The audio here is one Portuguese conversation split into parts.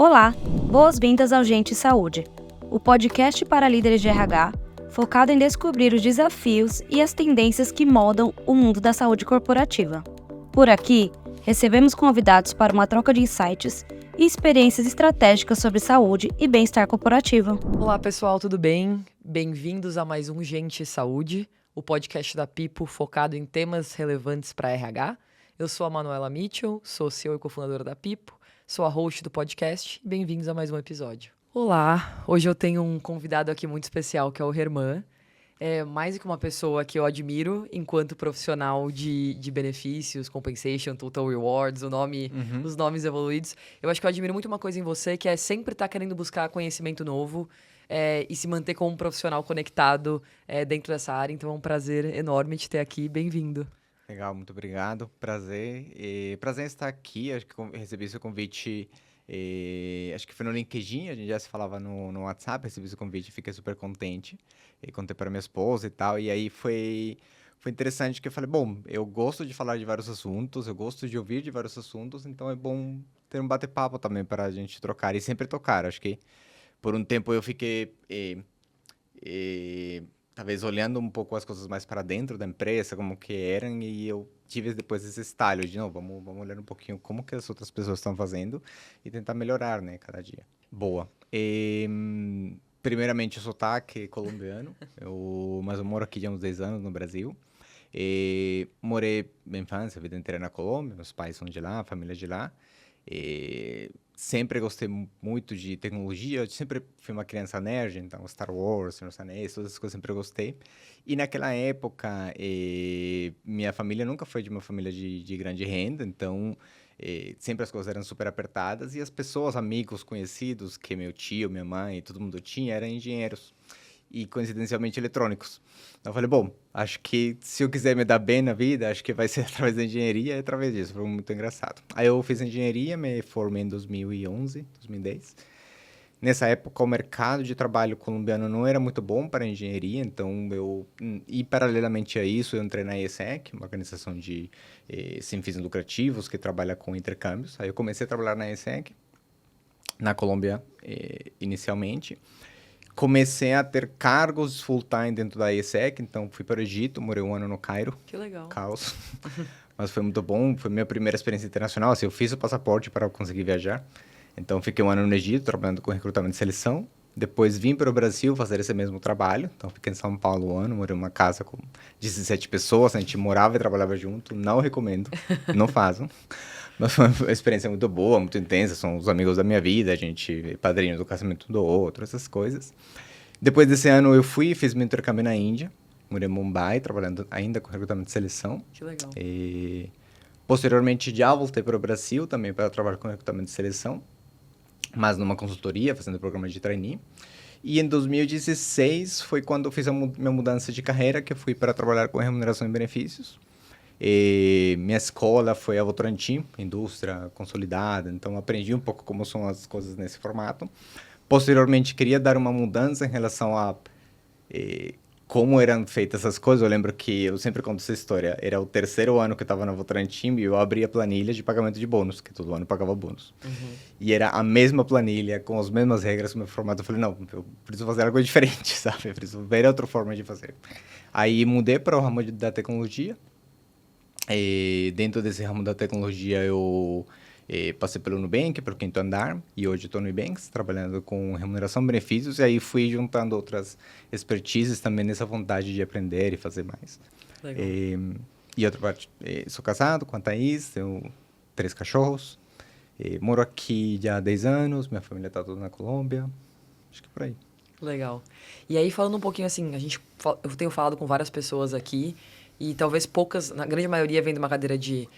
Olá, boas-vindas ao Gente Saúde, o podcast para líderes de RH, focado em descobrir os desafios e as tendências que moldam o mundo da saúde corporativa. Por aqui, recebemos convidados para uma troca de insights e experiências estratégicas sobre saúde e bem-estar corporativo. Olá pessoal, tudo bem? Bem-vindos a mais um Gente Saúde, o podcast da Pipo focado em temas relevantes para RH. Eu sou a Manuela Mitchell, sou CEO e cofundadora da Pipo, sou a host do podcast e bem-vindos a mais um episódio. Olá, hoje eu tenho um convidado aqui muito especial que é o Herman. É mais do que uma pessoa que eu admiro enquanto profissional de benefícios, compensation, total rewards, os nomes evoluídos. Eu acho que eu admiro muito uma coisa em você, que é sempre estar querendo buscar conhecimento novo e se manter como um profissional conectado dentro dessa área. Então é um prazer enorme te ter aqui. Bem-vindo. Legal, muito obrigado. Prazer. Prazer em estar aqui. Acho que recebi esse convite, acho que foi no LinkedIn, a gente já se falava no WhatsApp, recebi esse convite, fiquei super contente. E contei para minha esposa e tal. E aí foi interessante que eu falei, bom, eu gosto de falar de vários assuntos, eu gosto de ouvir de vários assuntos, então é bom ter um bate-papo também para a gente trocar e sempre tocar. Acho que por um tempo eu fiquei talvez olhando um pouco as coisas mais para dentro da empresa, como que eram, e eu tive depois esse estalho de, não, vamos olhar um pouquinho como que as outras pessoas estão fazendo e tentar melhorar, né, cada dia. Boa. Primeiramente, o sotaque colombiano, mas eu moro aqui já há uns 10 anos no Brasil. Morei minha infância, a vida inteira na Colômbia, meus pais são de lá, a família é de lá. Sempre gostei muito de tecnologia, eu sempre fui uma criança nerd, então Star Wars, Senhor dos Anéis, todas essas coisas eu sempre gostei. E naquela época, minha família nunca foi de uma família de grande renda, então sempre as coisas eram super apertadas e as pessoas, amigos, conhecidos, que meu tio, minha mãe, todo mundo tinha, eram engenheiros e coincidencialmente eletrônicos. Então eu falei, bom, acho que se eu quiser me dar bem na vida, acho que vai ser através da engenharia e através disso. Foi muito engraçado. Aí eu fiz engenharia, me formei em 2011, 2010. Nessa época, o mercado de trabalho colombiano não era muito bom para a engenharia, então e paralelamente a isso, eu entrei na ESEC, uma organização sem fins lucrativos que trabalha com intercâmbios. Aí eu comecei a trabalhar na ESEC, na Colômbia, inicialmente. Comecei a ter cargos full-time dentro da ESEC, então fui para o Egito, morei um ano no Cairo. Que legal. Caos. Mas foi muito bom, foi minha primeira experiência internacional, assim, eu fiz o passaporte para conseguir viajar. Então fiquei um ano no Egito, trabalhando com recrutamento e seleção. Depois vim para o Brasil fazer esse mesmo trabalho. Então fiquei em São Paulo um ano, morei em uma casa com 17 pessoas, a gente morava e trabalhava junto. Não recomendo, não façam. Mas foi uma experiência muito boa, muito intensa. São os amigos da minha vida, a gente padrinho do casamento do outro, essas coisas. Depois desse ano eu fui e fiz meu intercâmbio na Índia. Morei em Mumbai, trabalhando ainda com recrutamento e seleção. Que legal. Posteriormente já voltei para o Brasil também para trabalhar com recrutamento e seleção, mas numa consultoria, fazendo programa de trainee. E em 2016 foi quando eu fiz a minha mudança de carreira, que eu fui para trabalhar com remuneração e benefícios. Minha escola foi a Votorantim, indústria consolidada, então aprendi um pouco como são as coisas nesse formato. Posteriormente, queria dar uma mudança em relação a como eram feitas essas coisas. Eu lembro que eu sempre conto essa história. Era o terceiro ano que eu estava na Votorantim e eu abri a planilha de pagamento de bônus, que todo ano pagava bônus. E era a mesma planilha, com as mesmas regras, o meu formato. Eu falei, não, eu preciso fazer algo diferente, sabe? Eu preciso ver outra forma de fazer. Aí mudei para o ramo da tecnologia. Dentro desse ramo da tecnologia eu passei pelo Nubank, pelo Quinto Andar, e hoje estou no Nubank, trabalhando com remuneração e benefícios, e aí fui juntando outras expertises também nessa vontade de aprender e fazer mais. Legal. E outra parte, sou casado com a Thaís, tenho 3 cachorros, moro aqui já há 10 anos, minha família está toda na Colômbia, acho que por aí. Legal. E aí, falando um pouquinho assim, eu tenho falado com várias pessoas aqui, e talvez poucas, na grande maioria, vem de uma cadeira de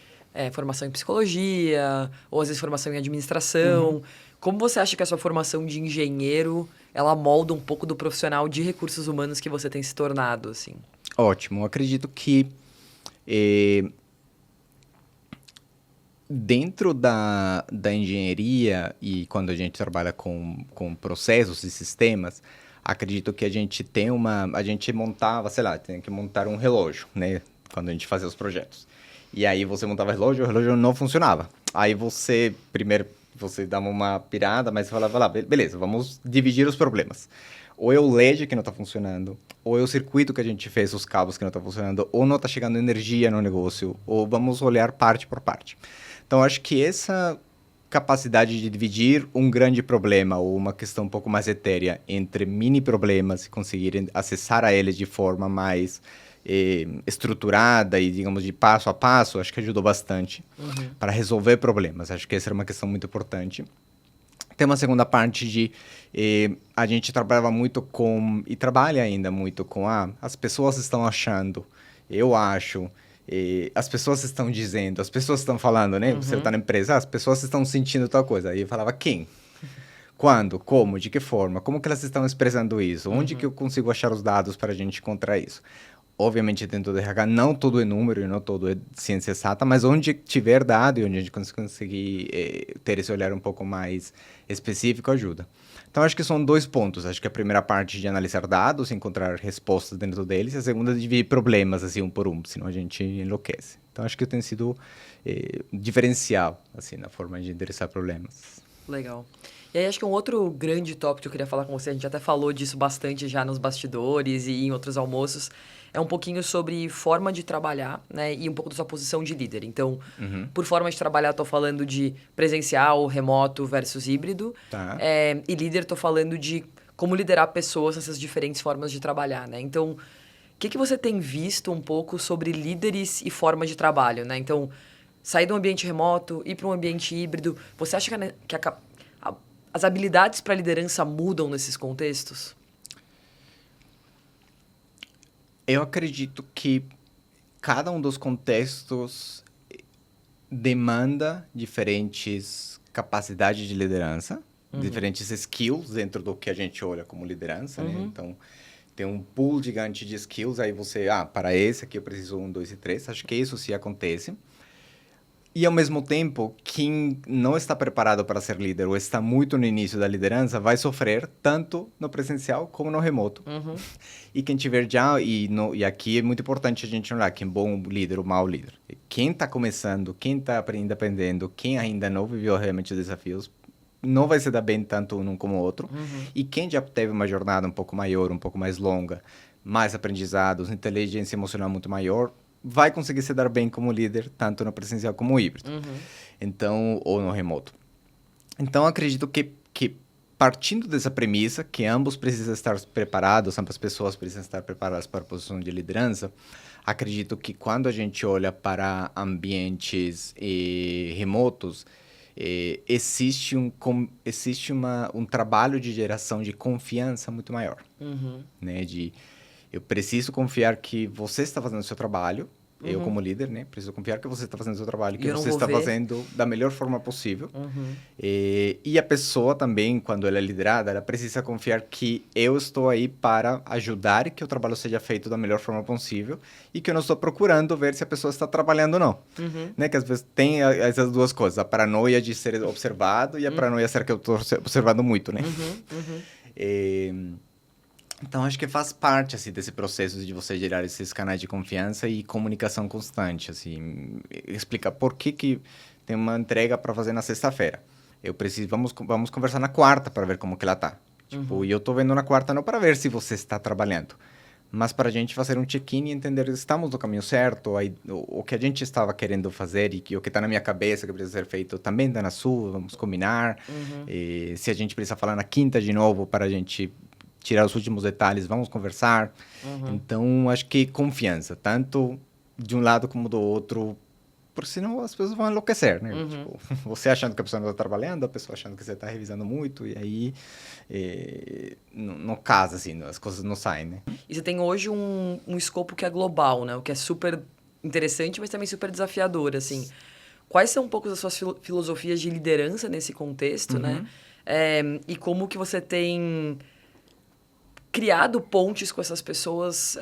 formação em psicologia, ou às vezes formação em administração. Como você acha que a sua formação de engenheiro, ela molda um pouco do profissional de recursos humanos que você tem se tornado, assim? Ótimo. Eu acredito que dentro da engenharia e quando a gente trabalha com processos e sistemas, acredito que a gente montava, sei lá, tem que montar um relógio, né? Quando a gente fazia os projetos. E aí você montava o relógio não funcionava. Aí você primeiro você dá uma pirada, mas você fala, beleza, vamos dividir os problemas. Ou é o LED que não está funcionando, ou é o circuito que a gente fez, os cabos que não estão funcionando, ou não está chegando energia no negócio, ou vamos olhar parte por parte. Então, acho que essa capacidade de dividir um grande problema ou uma questão um pouco mais etérea entre mini problemas e conseguir acessar a eles de forma mais estruturada e, digamos, de passo a passo, acho que ajudou bastante para resolver problemas. Acho que essa era uma questão muito importante. Tem uma segunda parte de a gente trabalhava muito com, e trabalha ainda muito com, as pessoas estão achando, eu acho, as pessoas estão dizendo, as pessoas estão falando, né? Você está na empresa, as pessoas estão sentindo tal coisa. Aí eu falava, quem? Quando? Como? De que forma? Como que elas estão expressando isso? Onde que eu consigo achar os dados para a gente encontrar isso? Obviamente, dentro do RH, não tudo é número e não tudo é ciência exata, mas onde tiver dado e onde a gente conseguir ter esse olhar um pouco mais específico, ajuda. Então, acho que são 2 pontos. Acho que a primeira parte de analisar dados, encontrar respostas dentro deles, e a segunda de dividir problemas, assim, um por um, senão a gente enlouquece. Então, acho que tem sido diferencial, assim, na forma de endereçar problemas. Legal. E aí, acho que um outro grande tópico que eu queria falar com você, a gente até falou disso bastante já nos bastidores e em outros almoços, é um pouquinho sobre forma de trabalhar, né? E um pouco da sua posição de líder. Então, por forma de trabalhar, estou falando de presencial, remoto versus híbrido. Tá. E líder, estou falando de como liderar pessoas nessas diferentes formas de trabalhar, né? Então, o que você tem visto um pouco sobre líderes e formas de trabalho, né? Então, sair de um ambiente remoto, ir para um ambiente híbrido. Você acha que as habilidades para liderança mudam nesses contextos? Eu acredito que cada um dos contextos demanda diferentes capacidades de liderança, diferentes skills dentro do que a gente olha como liderança, né? Então, tem um pool gigante de skills, aí você, para esse aqui eu preciso 1, 2 e 3. Acho que isso sim acontece. E, ao mesmo tempo, quem não está preparado para ser líder ou está muito no início da liderança vai sofrer tanto no presencial como no remoto. E quem tiver já... E aqui é muito importante a gente olhar quem é bom líder ou mau líder. Quem está começando, quem está aprendendo, quem ainda não viveu realmente os desafios, não vai se dar bem tanto um como o outro. E quem já teve uma jornada um pouco maior, um pouco mais longa, mais aprendizados, inteligência emocional muito maior, vai conseguir se dar bem como líder, tanto no presencial como no híbrido. Então, ou no remoto. Então, acredito que partindo dessa premissa, que ambos precisam estar preparados, ambas pessoas precisam estar preparadas para a posição de liderança, acredito que quando a gente olha para ambientes remotos, existe um trabalho de geração de confiança muito maior. Né? Eu preciso confiar que você está fazendo o seu trabalho, eu como líder, né? Preciso confiar que você está fazendo o seu trabalho, que você está fazendo da melhor forma possível. E a pessoa também, quando ela é liderada, ela precisa confiar que eu estou aí para ajudar que o trabalho seja feito da melhor forma possível e que eu não estou procurando ver se a pessoa está trabalhando ou não. Né? Que às vezes tem essas duas coisas, a paranoia de ser observado e a paranoia de ser que eu estou observando muito, né? Então, acho que faz parte, assim, desse processo de você gerar esses canais de confiança e comunicação constante, assim. Explicar por que tem uma entrega para fazer na sexta-feira. Vamos conversar na quarta para ver como que ela tá. Tipo, e eu tô vendo na quarta não para ver se você está trabalhando, mas para a gente fazer um check-in e entender se estamos no caminho certo, o que a gente estava querendo fazer e o que está na minha cabeça que precisa ser feito também está na sua, vamos combinar. E se a gente precisa falar na quinta de novo para a gente tirar os últimos detalhes, vamos conversar. Então, acho que confiança, tanto de um lado como do outro, porque senão as pessoas vão enlouquecer, né? Tipo, você achando que a pessoa não está trabalhando, a pessoa achando que você está revisando muito, e aí não casa, assim, as coisas não saem, né? E você tem hoje um escopo que é global, né? O que é super interessante, mas também super desafiador, assim. Quais são um pouco as suas filosofias de liderança nesse contexto, né? E como que você tem criado pontes com essas pessoas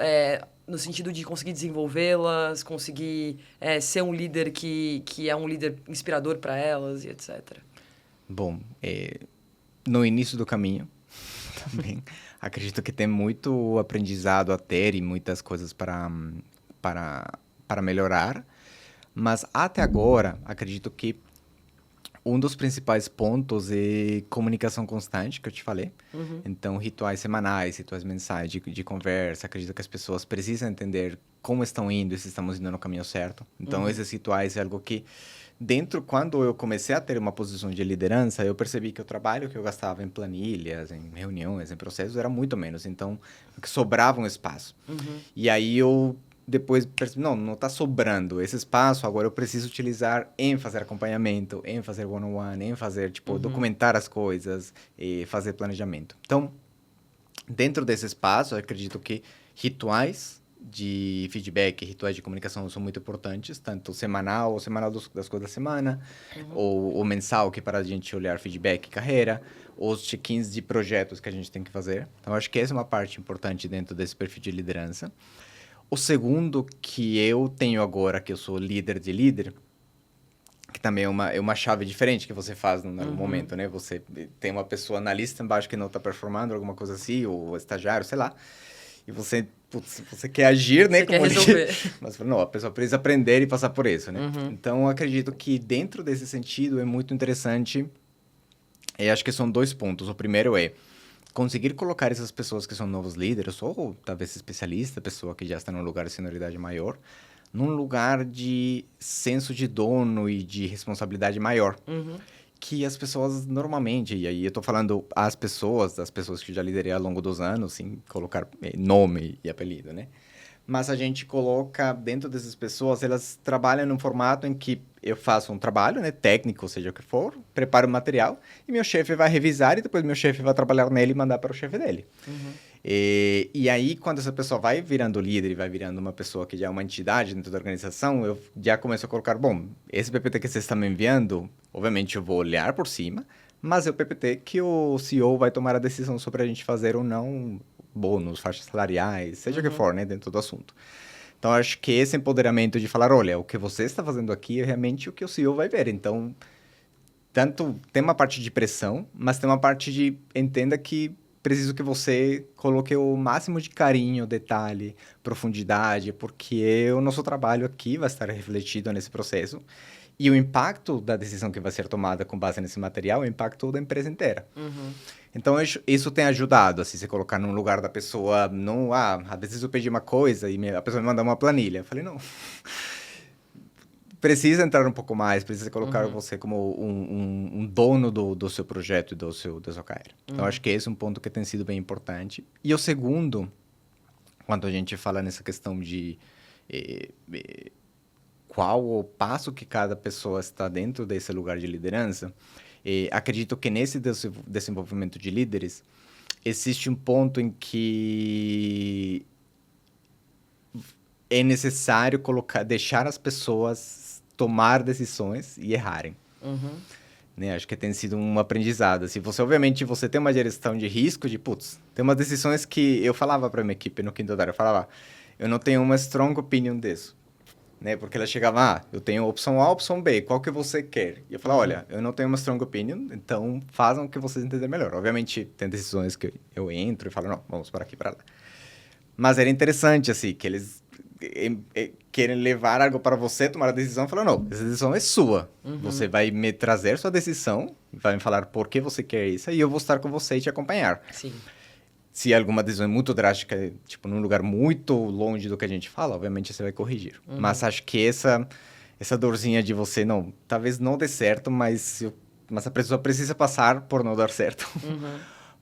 no sentido de conseguir desenvolvê-las, conseguir ser um líder que é um líder inspirador para elas e etc. Bom, no início do caminho também acredito que tem muito aprendizado a ter e muitas coisas para melhorar, mas até agora acredito que Um dos principais pontos é comunicação constante, que eu te falei. Então, rituais semanais, rituais mensais de conversa. Acredito que as pessoas precisam entender como estão indo e se estamos indo no caminho certo. Então, esses rituais é algo que, quando eu comecei a ter uma posição de liderança, eu percebi que o trabalho que eu gastava em planilhas, em reuniões, em processos, era muito menos. Então, sobrava um espaço. E aí eu depois percebi, não está sobrando esse espaço, agora eu preciso utilizar em fazer acompanhamento, em fazer one-on-one, em fazer, documentar as coisas e fazer planejamento. Então, dentro desse espaço, eu acredito que rituais de feedback, rituais de comunicação são muito importantes, tanto semanal das coisas da semana, ou mensal, que é para a gente olhar feedback e carreira, os check-ins de projetos que a gente tem que fazer. Então, acho que essa é uma parte importante dentro desse perfil de liderança. O segundo que eu tenho agora, que eu sou líder de líder, que também é uma chave diferente que você faz no momento, né? Você tem uma pessoa analista embaixo que não está performando, alguma coisa assim, ou estagiário, sei lá. E você quer agir, né? Você quer resolver. Mas não, a pessoa precisa aprender e passar por isso, né? Então, eu acredito que dentro desse sentido é muito interessante. Eu acho que são 2 pontos. O primeiro é conseguir colocar essas pessoas que são novos líderes, ou talvez especialista, pessoa que já está num lugar de senioridade maior, num lugar de senso de dono e de responsabilidade maior. Que as pessoas normalmente, e aí eu estou falando das pessoas que eu já liderei ao longo dos anos, sem colocar nome e apelido, né? Mas a gente coloca dentro dessas pessoas, elas trabalham num formato em que eu faço um trabalho, né, técnico, seja o que for, preparo o material e meu chefe vai revisar e depois meu chefe vai trabalhar nele e mandar para o chefe dele. E aí, quando essa pessoa vai virando líder e vai virando uma pessoa que já é uma entidade dentro da organização, eu já começo a colocar, bom, esse PPT que você está me enviando, obviamente eu vou olhar por cima, mas é o PPT que o CEO vai tomar a decisão sobre a gente fazer ou não bônus, faixas salariais, seja o que for, né, dentro do assunto. Então, acho que esse empoderamento de falar, olha, o que você está fazendo aqui é realmente o que o CEO vai ver. Então, tanto tem uma parte de pressão, mas tem uma parte de entenda que preciso que você coloque o máximo de carinho, detalhe, profundidade, porque o nosso trabalho aqui vai estar refletido nesse processo. E o impacto da decisão que vai ser tomada com base nesse material é o impacto da empresa inteira. Então, isso tem ajudado, assim, se colocar num lugar da pessoa, não, às vezes eu pedi uma coisa e a pessoa me manda uma planilha. Eu falei, não, precisa entrar um pouco mais, precisa colocar você como um dono do seu projeto e da sua carreira. Então, acho que esse é um ponto que tem sido bem importante. E o segundo, quando a gente fala nessa questão de qual o passo que cada pessoa está dentro desse lugar de liderança, acredito que nesse desenvolvimento de líderes, existe um ponto em que é necessário deixar as pessoas tomar decisões e errarem. Né? Acho que tem sido um aprendizado. Assim, obviamente, você tem uma gestão de risco, tem umas decisões que eu falava para minha equipe no quinto andar, eu falava, eu não tenho uma strong opinion disso. Né? Porque ela chegava, eu tenho opção A, opção B, qual que você quer? E eu falava, olha, eu não tenho uma strong opinion, então façam o que vocês entenderem melhor. Obviamente, tem decisões que eu entro e falo, não, vamos para aqui, para lá. Mas era interessante, assim, que eles querem levar algo para você, tomar a decisão, e falar, não, essa decisão é sua. Você vai me trazer sua decisão, vai me falar por que você quer isso, e eu vou estar com você e te acompanhar. Sim. Se alguma decisão é muito drástica, num lugar muito longe do que a gente fala, obviamente você vai corrigir. Mas acho que essa dorzinha de você, não, talvez não dê certo, mas a pessoa precisa passar por não dar certo.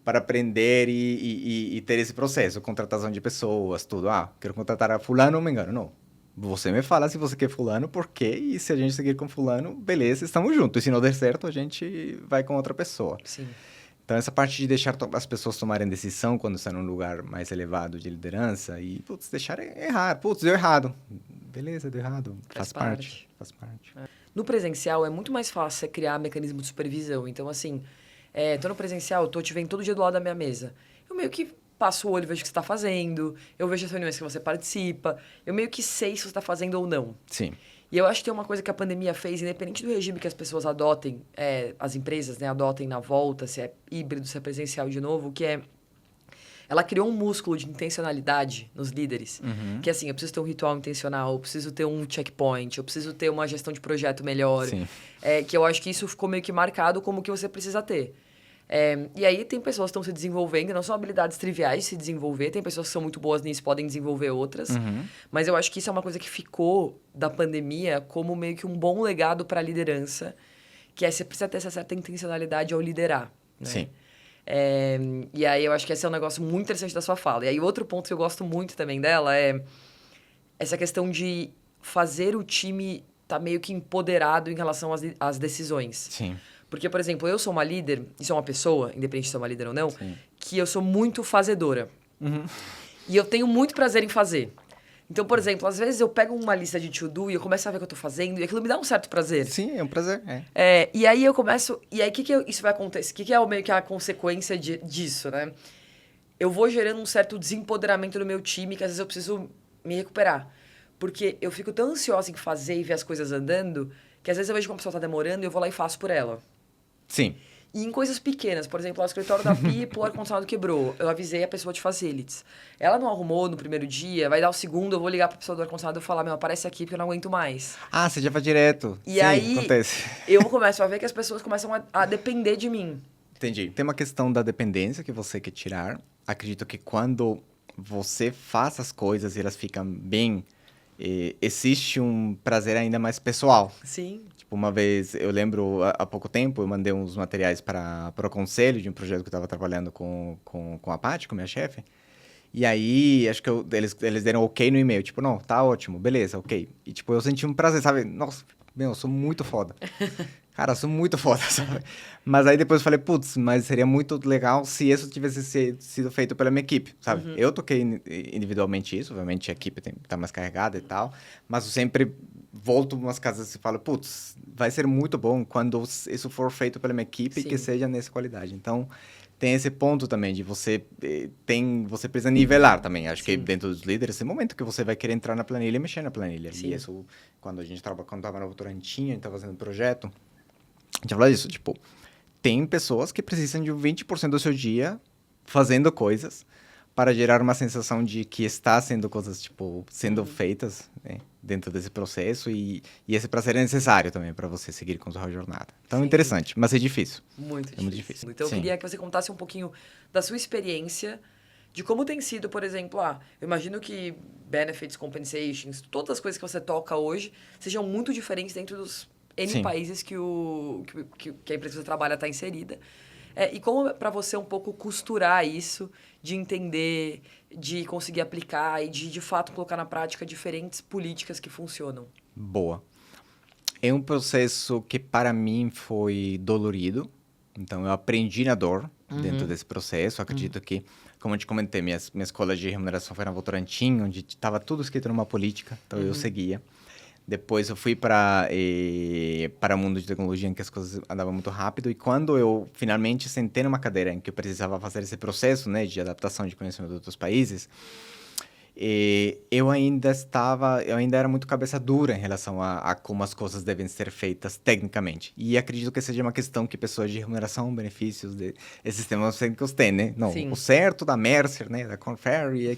Para aprender e ter esse processo, contratação de pessoas, tudo. Quero contratar a fulano, não me engano, não. Você me fala se você quer fulano, por quê? E se a gente seguir com fulano, beleza, estamos juntos. E se não der certo, a gente vai com outra pessoa. Sim. Então, essa parte de deixar as pessoas tomarem decisão quando estão num lugar mais elevado de liderança e, deixar errar. Deu errado. Beleza, deu errado. Faz parte. No presencial, é muito mais fácil você criar mecanismo de supervisão. Então, assim, tô no presencial, tô te vendo todo dia do lado da minha mesa. Eu meio que passo o olho, vejo o que você está fazendo, eu vejo as reuniões que você participa, eu meio que sei se você está fazendo ou não. Sim. E eu acho que tem uma coisa que a pandemia fez, independente do regime que as pessoas adotem, as empresas, né, adotem na volta, se é híbrido, se é presencial de novo, que é ela criou um músculo de intencionalidade nos líderes. Que assim, eu preciso ter um ritual intencional, eu preciso ter um checkpoint, eu preciso ter uma gestão de projeto melhor. Sim. Que eu acho que isso ficou meio que marcado como que você precisa ter. E aí tem pessoas que estão se desenvolvendo, não são habilidades triviais de se desenvolver, tem pessoas que são muito boas nisso, podem desenvolver outras. Mas eu acho que isso é uma coisa que ficou da pandemia como meio que um bom legado para a liderança, que é você precisa ter essa certa intencionalidade ao liderar. Né? Sim. E aí eu acho que esse é um negócio muito interessante da sua fala. E aí outro ponto que eu gosto muito também dela é essa questão de fazer o time estar meio que empoderado em relação às decisões. Sim. Porque, por exemplo, eu sou uma líder, e sou uma pessoa, independente de ser uma líder ou não, Sim. que eu sou muito fazedora. E eu tenho muito prazer em fazer. Então, por exemplo, às vezes eu pego uma lista de to-do e eu começo a ver o que eu tô fazendo e aquilo me dá um certo prazer. Sim, é um prazer. E aí eu começo... E aí, isso vai acontecer? O que é meio que a consequência disso, né? Eu vou gerando um certo desempoderamento do meu time que às vezes eu preciso me recuperar. Porque eu fico tão ansiosa em fazer e ver as coisas andando que às vezes eu vejo que uma pessoa tá demorando e eu vou lá e faço por ela. Sim. E em coisas pequenas, por exemplo, o escritório da Pipo, o ar-condicionado quebrou. Eu avisei a pessoa de facilities. Ela não arrumou no primeiro dia, vai dar o segundo, eu vou ligar pra pessoa do ar-condicionado e falar, aparece aqui porque eu não aguento mais. Ah, você já vai direto. E Sim, aí, acontece. eu começo a ver que as pessoas começam a depender de mim. Entendi. Tem uma questão da dependência que você quer tirar. Acredito que quando você faz as coisas e elas ficam bem, existe um prazer ainda mais pessoal. Sim. Uma vez, eu lembro, há pouco tempo, eu mandei uns materiais para o conselho de um projeto que eu estava trabalhando com a Paty, com minha chefe. E aí, acho que eles deram ok no e-mail. Tipo, não, tá ótimo, beleza, ok. E, tipo, eu senti um prazer, sabe? Nossa, eu sou muito foda. Cara, eu sou muito foda, sabe? Mas aí depois eu falei, putz, mas seria muito legal se isso tivesse sido feito pela minha equipe, sabe? Eu toquei individualmente isso, obviamente a equipe tá mais carregada e tal, mas eu sempre volto umas casas e falo, putz, vai ser muito bom quando isso for feito pela minha equipe e que seja nessa qualidade. Então, tem esse ponto também de você precisa nivelar também. Acho que dentro dos líderes, esse momento que você vai querer entrar na planilha e mexer na planilha. Sim. E isso, quando estava na Votorantim, a gente estava fazendo projeto, a gente fala disso, tipo, tem pessoas que precisam de 20% do seu dia fazendo coisas para gerar uma sensação de que está sendo coisas, tipo, sendo feitas, né, dentro desse processo e esse prazer é necessário também para você seguir com a sua jornada. Então, é interessante, mas é difícil. Muito difícil. Então, eu queria que você contasse um pouquinho da sua experiência, de como tem sido, por exemplo, eu imagino que benefits, compensations, todas as coisas que você toca hoje sejam muito diferentes dentro dos N países que a empresa que você trabalha está inserida. E como é para você um pouco costurar isso, de entender, de conseguir aplicar e de fato colocar na prática diferentes políticas que funcionam? Boa. É um processo que para mim foi dolorido. Então, eu aprendi na dor dentro desse processo. Acredito que, como eu te comentei, minha escola de remuneração foi na Votorantim, onde estava tudo escrito numa política. Então, eu seguia. Depois eu fui para o mundo de tecnologia, em que as coisas andavam muito rápido. E quando eu finalmente sentei numa cadeira em que eu precisava fazer esse processo, né, de adaptação de conhecimento de outros países, eu ainda era muito cabeça dura em relação a como as coisas devem ser feitas tecnicamente. E acredito que seja uma questão que pessoas de remuneração, benefícios, esses temas técnicos têm, né? Não, o certo da Mercer, né? Da Korn Ferry,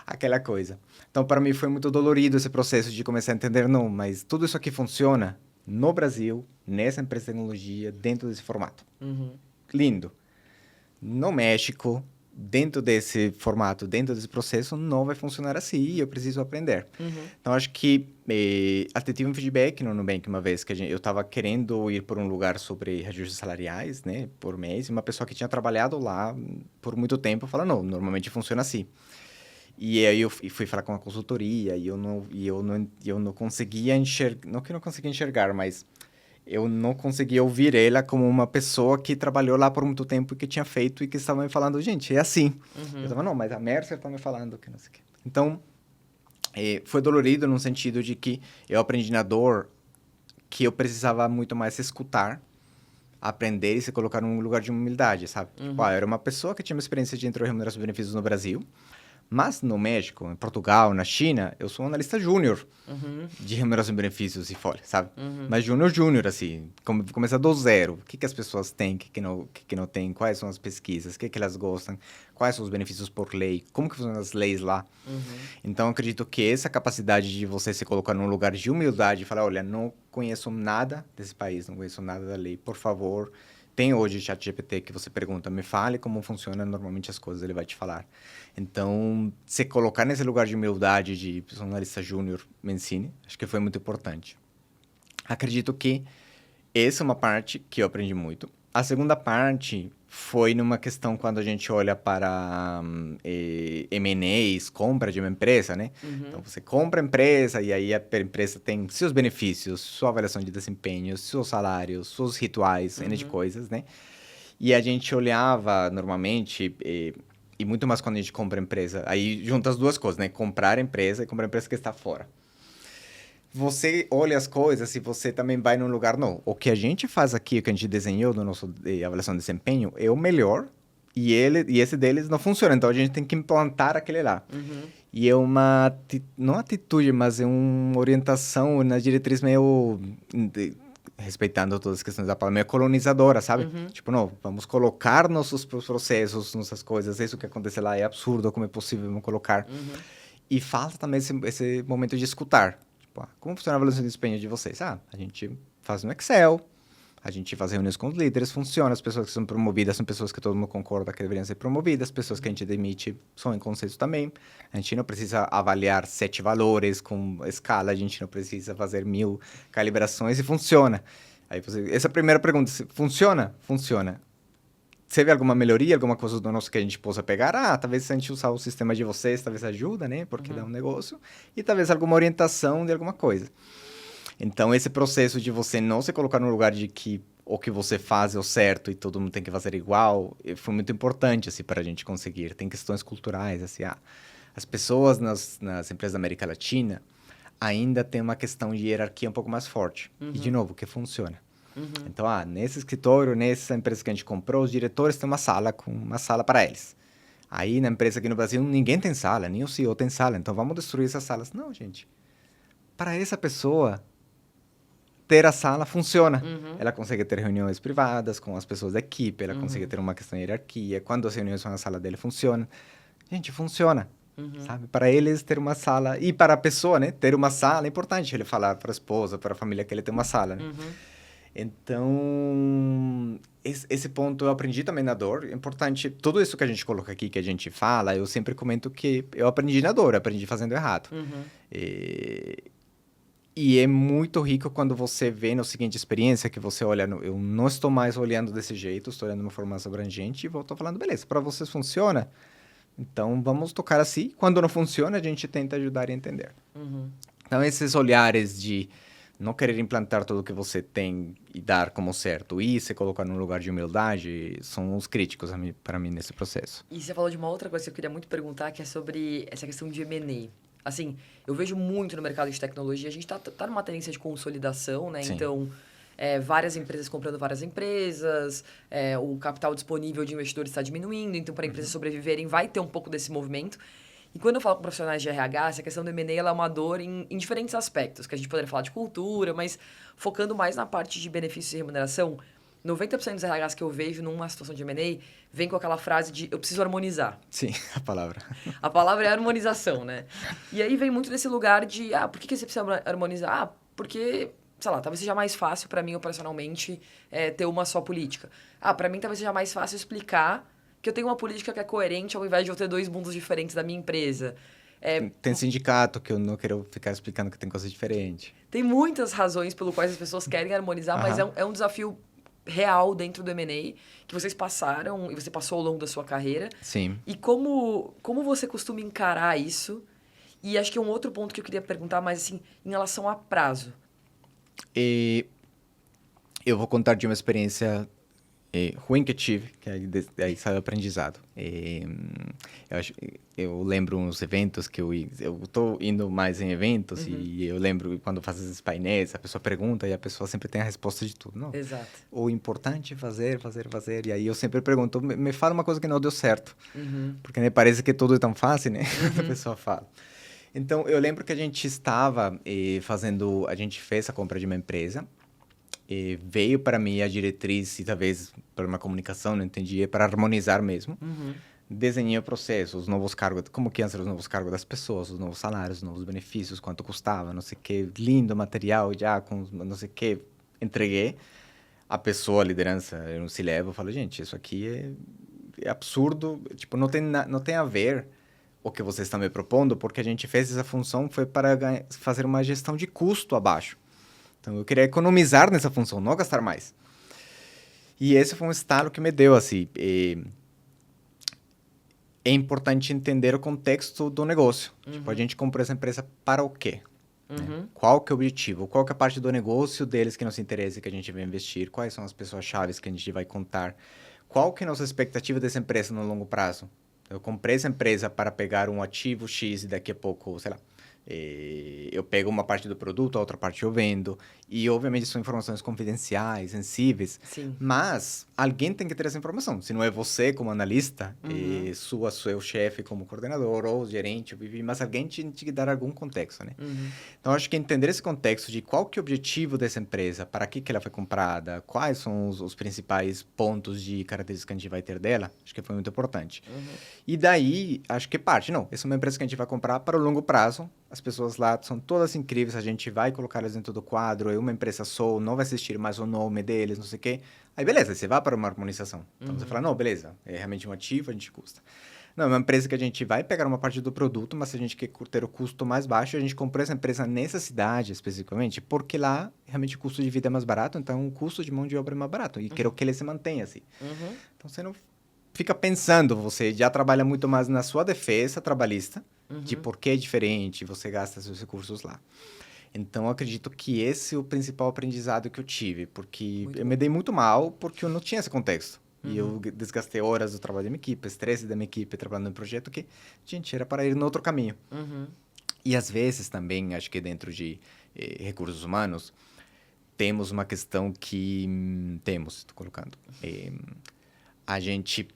aquela coisa. Então, para mim, foi muito dolorido esse processo de começar a entender, não, mas tudo isso aqui funciona no Brasil, nessa empresa de tecnologia, dentro desse formato. Lindo. No México, dentro desse formato, dentro desse processo, não vai funcionar assim e eu preciso aprender. Então, acho que até tive um feedback no Nubank uma vez que eu estava querendo ir por um lugar sobre reajustes salariais, né, por mês, e uma pessoa que tinha trabalhado lá por muito tempo falou, não, normalmente funciona assim. E aí eu fui falar com a consultoria e eu não conseguia enxergar, não que eu não conseguia enxergar, mas eu não conseguia ouvir ela como uma pessoa que trabalhou lá por muito tempo e que tinha feito e que estava me falando, gente, é assim. Eu estava, não, mas a Mercer está me falando que não sei o quê. Então, foi dolorido no sentido de que eu aprendi na dor que eu precisava muito mais escutar, aprender e se colocar num lugar de humildade, sabe? Tipo, eu era uma pessoa que tinha uma experiência de remuneração de benefícios no Brasil, Mas no México, em Portugal, na China, eu sou analista júnior de remuneração e benefícios e folha, sabe? Mas júnior, assim, começar do zero. O que as pessoas têm, o que não têm, quais são as pesquisas, o que elas gostam, quais são os benefícios por lei, como que funcionam as leis lá. Então, eu acredito que essa capacidade de você se colocar num lugar de humildade e falar, olha, não conheço nada desse país, não conheço nada da lei, por favor. Tem hoje o ChatGPT que você pergunta, me fale como funciona normalmente as coisas, ele vai te falar. Então, se colocar nesse lugar de humildade de analista júnior, me ensine, acho que foi muito importante. Acredito que essa é uma parte que eu aprendi muito. A segunda parte foi numa questão quando a gente olha para M&As, compra de uma empresa, né? Então, você compra a empresa e aí a empresa tem seus benefícios, sua avaliação de desempenho, seus salários, seus rituais, N de coisas, né? E a gente olhava normalmente, e muito mais quando a gente compra a empresa, aí junta as duas coisas, né? Comprar a empresa e comprar a empresa que está fora. Você olha as coisas e você também vai num lugar, não, o que a gente faz aqui, o que a gente desenhou no nosso avaliação de desempenho é o melhor e esse deles não funciona, então a gente tem que implantar aquele lá. E é uma, não atitude, mas é uma orientação na diretriz meio, respeitando todas as questões da palavra, meio colonizadora, sabe? Tipo, não, vamos colocar nossos processos, nossas coisas, isso que acontece lá é absurdo, como é possível vamos colocar. E falta também esse momento de escutar. Como funciona a avaliação de desempenho de vocês? A gente faz no Excel, a gente faz reuniões com os líderes, funciona, as pessoas que são promovidas são pessoas que todo mundo concorda que deveriam ser promovidas, as pessoas que a gente demite são em consenso também, a gente não precisa avaliar 7 valores com escala, a gente não precisa fazer 1000 calibrações e funciona. Aí essa é a primeira pergunta, funciona? Funciona. Você vê alguma melhoria, alguma coisa do nosso que a gente possa pegar? Talvez se a gente usar o sistema de vocês, talvez ajuda, né? Porque dá um negócio. E talvez alguma orientação de alguma coisa. Então, esse processo de você não se colocar no lugar de que o que você faz é o certo e todo mundo tem que fazer igual, foi muito importante, assim, para a gente conseguir. Tem questões culturais, assim, as pessoas nas empresas da América Latina ainda tem uma questão de hierarquia um pouco mais forte. E, de novo, que funciona. Então, nesse escritório, nessa empresa que a gente comprou, os diretores têm uma sala para eles. Aí, na empresa aqui no Brasil, ninguém tem sala, nem o CEO tem sala. Então, vamos destruir essas salas. Não, gente. Para essa pessoa, ter a sala funciona. Ela consegue ter reuniões privadas com as pessoas da equipe, ela consegue ter uma questão de hierarquia. Quando as reuniões são na sala dele, funciona. Gente, funciona. Sabe? Para eles, ter uma sala... E para a pessoa, né? Ter uma sala é importante. Ele falar para a esposa, para a família que ele tem uma sala, né? Então, esse ponto eu aprendi também na dor. É importante, tudo isso que a gente coloca aqui, que a gente fala, eu sempre comento que eu aprendi na dor, aprendi fazendo errado. E é muito rico quando você vê na seguinte experiência, que você olha, eu não estou mais olhando desse jeito, estou olhando de uma forma mais abrangente e estou falando, beleza, para vocês funciona? Então, vamos tocar assim. Quando não funciona, a gente tenta ajudar a entender. Então, esses olhares de não querer implantar tudo que você tem e dar como certo e se colocar num lugar de humildade são os críticos para mim nesse processo. E você falou de uma outra coisa que eu queria muito perguntar, que é sobre essa questão de M&A. Assim, eu vejo muito no mercado de tecnologia, a gente tá numa tendência de consolidação, né? Sim. Então, várias empresas comprando várias empresas, o capital disponível de investidores está diminuindo, então para empresas sobreviverem vai ter um pouco desse movimento. E quando eu falo com profissionais de RH, essa questão do M&A ela é uma dor em diferentes aspectos, que a gente poderia falar de cultura, mas focando mais na parte de benefícios e remuneração, 90% dos RHs que eu vejo numa situação de M&A vem com aquela frase de eu preciso harmonizar. Sim, a palavra. A palavra é harmonização, né? E aí vem muito desse lugar de, por que você precisa harmonizar? Porque, sei lá, talvez seja mais fácil para mim operacionalmente ter uma só política. Para mim talvez seja mais fácil explicar que eu tenho uma política que é coerente ao invés de eu ter 2 mundos diferentes da minha empresa. Tem sindicato que eu não quero ficar explicando que tem coisas diferentes. Tem muitas razões pelo quais as pessoas querem harmonizar, mas é um desafio real dentro do M&A que vocês passaram e você passou ao longo da sua carreira. Sim. E como você costuma encarar isso? E acho que um outro ponto que eu queria perguntar, mas assim, em relação a prazo. E eu vou contar de uma experiência ruim que eu tive, que aí saiu o aprendizado. Eu lembro uns eventos que eu tô indo mais em eventos e eu lembro quando faço esses painéis, a pessoa pergunta e a pessoa sempre tem a resposta de tudo. Não, Exato. o importante é fazer. E aí eu sempre pergunto, me fala uma coisa que não deu certo. Porque né, parece que tudo é tão fácil, né? A pessoa fala. Então, eu lembro que a gente estava a gente fez a compra de uma empresa. E veio para mim a diretriz, e talvez por uma comunicação, não entendi, para harmonizar mesmo. Desenhei o processo, os novos cargos, como que iam ser os novos cargos das pessoas, os novos salários, os novos benefícios, quanto custava, não sei o que, lindo material já, com não sei o que, entreguei. A pessoa, a liderança, eu não se leva, eu falo, gente, isso aqui é absurdo, tipo, não tem a ver o que vocês estão me propondo, porque a gente fez essa função foi para fazer uma gestão de custo abaixo. Então, eu queria economizar nessa função, não gastar mais. E esse foi um estalo que me deu, assim. É importante entender o contexto do negócio. Tipo, a gente comprou essa empresa para o quê? Né? Qual que é o objetivo? Qual que é a parte do negócio deles que nos interessa, que a gente vai investir? Quais são as pessoas-chave que a gente vai contar? Qual que é a nossa expectativa dessa empresa no longo prazo? Eu comprei essa empresa para pegar um ativo X e daqui a pouco, sei lá, eu pego uma parte do produto, a outra parte eu vendo. E, obviamente, são informações confidenciais, sensíveis. Sim. Mas alguém tem que ter essa informação. Se não é você como analista, seu chefe como coordenador, ou gerente, mas alguém tem que dar algum contexto, né? Então, acho que entender esse contexto de qual que é o objetivo dessa empresa, para que ela foi comprada, quais são os principais pontos de características que a gente vai ter dela, acho que foi muito importante. E daí, acho que parte. Não, essa é uma empresa que a gente vai comprar para o longo prazo. As pessoas lá são todas incríveis, a gente vai colocá-las dentro do quadro, é uma empresa só, não vai existir mais o nome deles, não sei o quê. Aí, beleza, você vai para uma harmonização. Então, você fala, não, beleza, é realmente um ativo, a gente custa. Não, é uma empresa que a gente vai pegar uma parte do produto, mas se a gente quer ter o custo mais baixo, a gente comprou essa empresa nessa cidade, especificamente, porque lá, realmente, o custo de vida é mais barato, então o custo de mão de obra é mais barato. E quero que ele se mantenha assim. Então, você não fica pensando, você já trabalha muito mais na sua defesa trabalhista, de por que é diferente, você gasta seus recursos lá. Então, eu acredito que esse é o principal aprendizado que eu tive, porque eu me dei muito mal, porque eu não tinha esse contexto. E eu desgastei horas do trabalho da minha equipe, estresse da minha equipe, trabalhando no projeto, que, gente, era para ir no outro caminho. E, às vezes, também, acho que dentro de recursos humanos, temos uma questão que... estou colocando. A gente...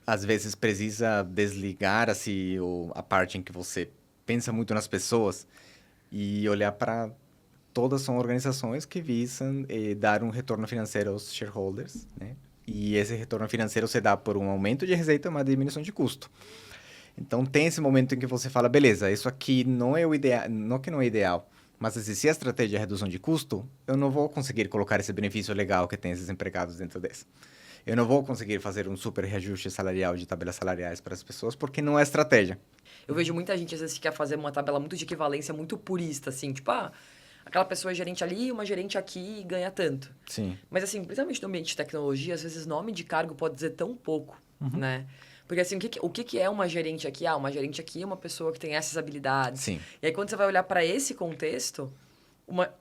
às vezes precisa desligar assim, a parte em que você pensa muito nas pessoas e olhar para todas são organizações que visam dar um retorno financeiro aos shareholders, né? E esse retorno financeiro se dá por um aumento de receita e uma diminuição de custo. Então, tem esse momento em que você fala, beleza, isso aqui não é o ideal, não que não é ideal, mas se a estratégia é redução de custo, eu não vou conseguir colocar esse benefício legal que tem esses empregados dentro desse. Eu não vou conseguir fazer um super reajuste salarial de tabelas salariais para as pessoas, porque não é estratégia. Eu vejo muita gente, às vezes, que quer fazer uma tabela muito de equivalência, muito purista, assim. Tipo, aquela pessoa é gerente ali, uma gerente aqui e ganha tanto. Sim. Mas, assim, principalmente no ambiente de tecnologia, às vezes nome de cargo pode dizer tão pouco, né? Porque, assim, o que é uma gerente aqui? Uma gerente aqui é uma pessoa que tem essas habilidades. Sim. E aí, quando você vai olhar para esse contexto...